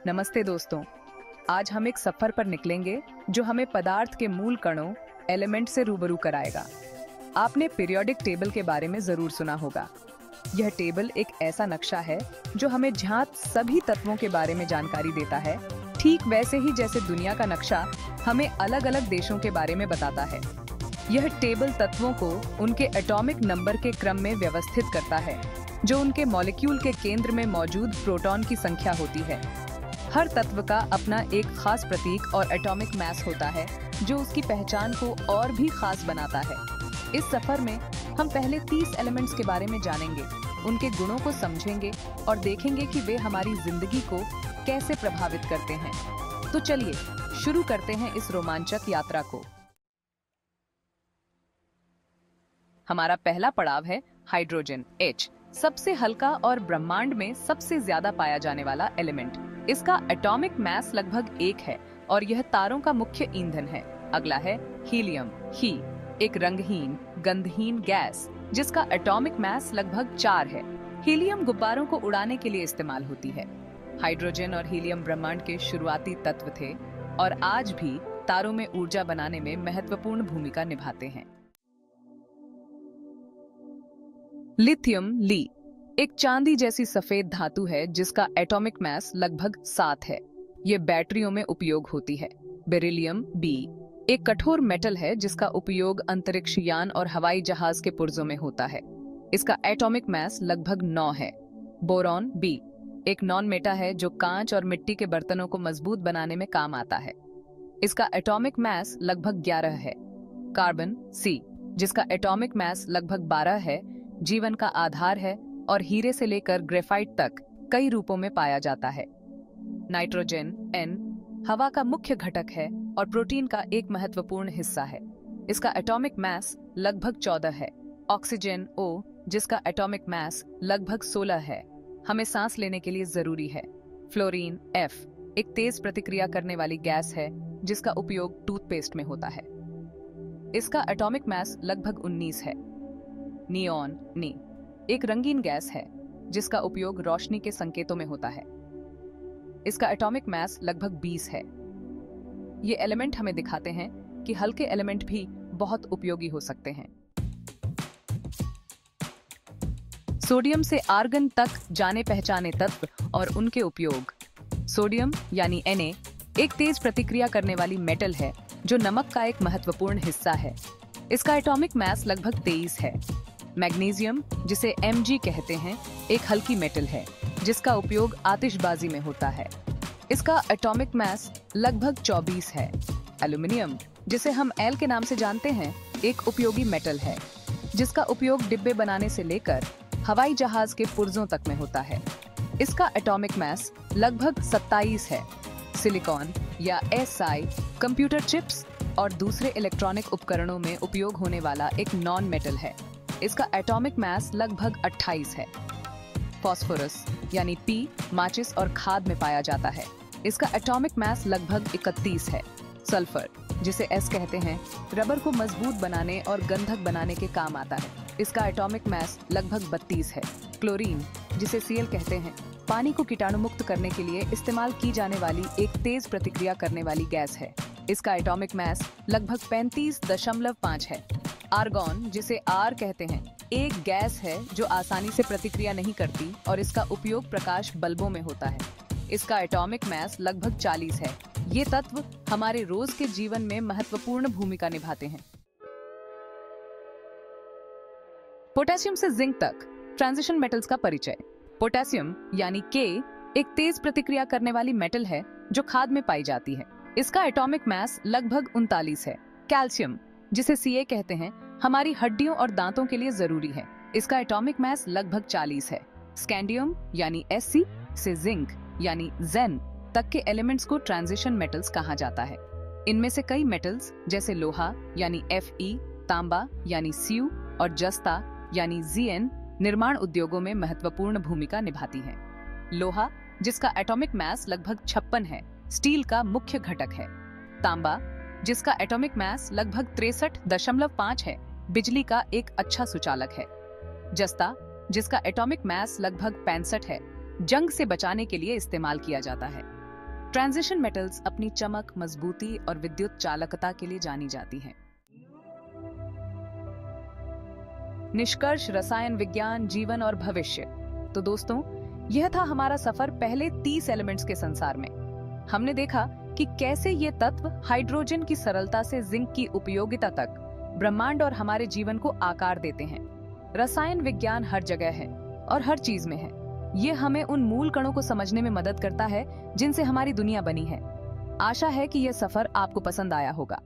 नमस्ते दोस्तों, आज हम एक सफर पर निकलेंगे जो हमें पदार्थ के मूल कणों एलिमेंट से रूबरू कराएगा। आपने पीरियोडिक टेबल के बारे में जरूर सुना होगा। यह टेबल एक ऐसा नक्शा है जो हमें ज्ञात सभी तत्वों के बारे में जानकारी देता है, ठीक वैसे ही जैसे दुनिया का नक्शा हमें अलग अलग देशों के बारे में बताता है। यह टेबल तत्वों को उनके एटॉमिक नंबर के क्रम में व्यवस्थित करता है, जो उनके मॉलिक्यूल के केंद्र में मौजूद प्रोटॉन की संख्या होती है। हर तत्व का अपना एक खास प्रतीक और एटॉमिक मास होता है, जो उसकी पहचान को और भी खास बनाता है। इस सफर में हम पहले 30 एलिमेंट्स के बारे में जानेंगे, उनके गुणों को समझेंगे और देखेंगे कि वे हमारी जिंदगी को कैसे प्रभावित करते हैं। तो चलिए शुरू करते हैं इस रोमांचक यात्रा को। हमारा पहला पड़ाव है हाइड्रोजन, H, सबसे हल्का और ब्रह्मांड में सबसे ज्यादा पाया जाने वाला एलिमेंट। इसका एटॉमिक मास लगभग 1 है और यह तारों का मुख्य ईंधन है। अगला है हीलियम, ही, एक रंगहीन गंधहीन गैस जिसका एटॉमिक मास लगभग 4 है। हीलियम गुब्बारों को उड़ाने के लिए इस्तेमाल होती है। हाइड्रोजन और हीलियम ब्रह्मांड के शुरुआती तत्व थे और आज भी तारों में ऊर्जा बनाने में महत्वपूर्ण भूमिका निभाते हैं। लिथियम, ली, एक चांदी जैसी सफेद धातु है जिसका एटॉमिक मास लगभग 7 है। ये बैटरियों में उपयोग होती है। बेरिलियम, बी, एक कठोर मेटल है जिसका उपयोग अंतरिक्ष यान और हवाई जहाज के पुर्जों में होता है। इसका एटॉमिक मास लगभग 9 है। बोरॉन, बी, एक नॉन मेटा है जो कांच और मिट्टी के बर्तनों को मजबूत बनाने में काम आता है। इसका एटॉमिक मास लगभग 11 है। कार्बन, सी, जिसका एटॉमिक मास लगभग 12 है, जीवन का आधार है और हीरे से लेकर ग्रेफाइट तक कई रूपों में पाया जाता है। नाइट्रोजन, N, हवा का मुख्य घटक है और प्रोटीन का एक महत्वपूर्ण हिस्सा है। इसका एटॉमिक मास लगभग 14 है। ऑक्सीजन, O, जिसका एटॉमिक मास लगभग 16 है, हमें सांस लेने के लिए जरूरी है। फ्लोरीन, F, एक तेज प्रतिक्रिया करने वाली गैस है जिसका उपयोग टूथपेस्ट में होता है। इसका एटॉमिक मास लगभग 19 है। नियॉन, नी, एक रंगीन गैस है जिसका उपयोग रोशनी के संकेतों में होता है। इसका एटॉमिक मास लगभग 20 है। ये एलिमेंट हमें दिखाते हैं कि हल्के एलिमेंट भी बहुत उपयोगी हो सकते हैं। सोडियम से आर्गन तक जाने पहचाने तत्व और उनके उपयोग। सोडियम यानी Na एक तेज प्रतिक्रिया करने वाली मेटल है जो नमक का एक महत्वपूर्ण हिस्सा है। इसका एटॉमिक मास लगभग 23 है। मैग्नीशियम, जिसे Mg कहते हैं, एक हल्की मेटल है जिसका उपयोग आतिशबाजी में होता है। इसका एटॉमिक मास लगभग 24 है। एल्यूमिनियम, जिसे हम Al के नाम से जानते हैं, एक उपयोगी मेटल है जिसका उपयोग डिब्बे बनाने से लेकर हवाई जहाज के पुर्जों तक में होता है। इसका एटॉमिक मास लगभग 27 है। सिलिकॉन या Si, कंप्यूटर चिप्स और दूसरे इलेक्ट्रॉनिक उपकरणों में उपयोग होने वाला एक नॉन मेटल है। इसका एटॉमिक मास लगभग 28 है। फास्फोरस यानी P, माचिस और खाद में पाया जाता है। इसका एटॉमिक मास लगभग 31 है। सल्फर, जिसे S कहते हैं, रबर को मजबूत बनाने और गंधक बनाने के काम आता है। इसका एटॉमिक मास लगभग 32 है। क्लोरीन, जिसे Cl कहते हैं, पानी को कीटाणु मुक्त करने के लिए इस्तेमाल की जाने वाली एक तेज प्रतिक्रिया करने वाली गैस है। इसका एटॉमिक मास लगभग 35.5 है। आर्गॉन, जिसे R कहते हैं, एक गैस है जो आसानी से प्रतिक्रिया नहीं करती और इसका उपयोग प्रकाश बल्बों में होता है। इसका एटॉमिक मास लगभग 40 है। ये तत्व हमारे रोज के जीवन में महत्वपूर्ण भूमिका निभाते हैं। पोटेशियम से जिंक तक ट्रांजिशन मेटल्स का परिचय। पोटेशियम यानी K एक तेज प्रतिक्रिया करने वाली मेटल है जो खाद में पाई जाती है। इसका एटॉमिक मास लगभग 39 है। कैल्शियम, जिसे Ca कहते हैं, हमारी हड्डियों और दांतों के लिए जरूरी है। इसका एटॉमिक मास लगभग 40 है। स्कैंडियम यानी Sc से जिंक यानी Zen तक के एलिमेंट्स को ट्रांजिशन मेटल्स कहा जाता है। इनमें से कई मेटल्स जैसे लोहा यानी Fe, तांबा यानी Cu और जस्ता यानी Zn निर्माण उद्योगों में महत्वपूर्ण भूमिका निभाती हैं। लोहा, जिसका एटॉमिक मास लगभग 56 है, स्टील का मुख्य घटक है। तांबा, जिसका एटॉमिक मास लगभग 63.5 है, बिजली का एक अच्छा सुचालक है। जस्ता, जिसका एटॉमिक मास लगभग 65 है, जंग से बचाने के लिए इस्तेमाल किया जाता है। ट्रांजिशन मेटल्स अपनी चमक, मजबूती और विद्युत चालकता के लिए जानी जाती हैं। निष्कर्ष, रसायन विज्ञान, जीवन और भविष्य। तो दोस्तों, यह था हमारा सफर पहले 30 एलिमेंट्स के संसार में। हमने देखा कि कैसे ये तत्व हाइड्रोजन की सरलता से जिंक की उपयोगिता तक ब्रह्मांड और हमारे जीवन को आकार देते हैं। रसायन विज्ञान हर जगह है और हर चीज में है। ये हमें उन मूल कणों को समझने में मदद करता है जिनसे हमारी दुनिया बनी है। आशा है कि यह सफर आपको पसंद आया होगा।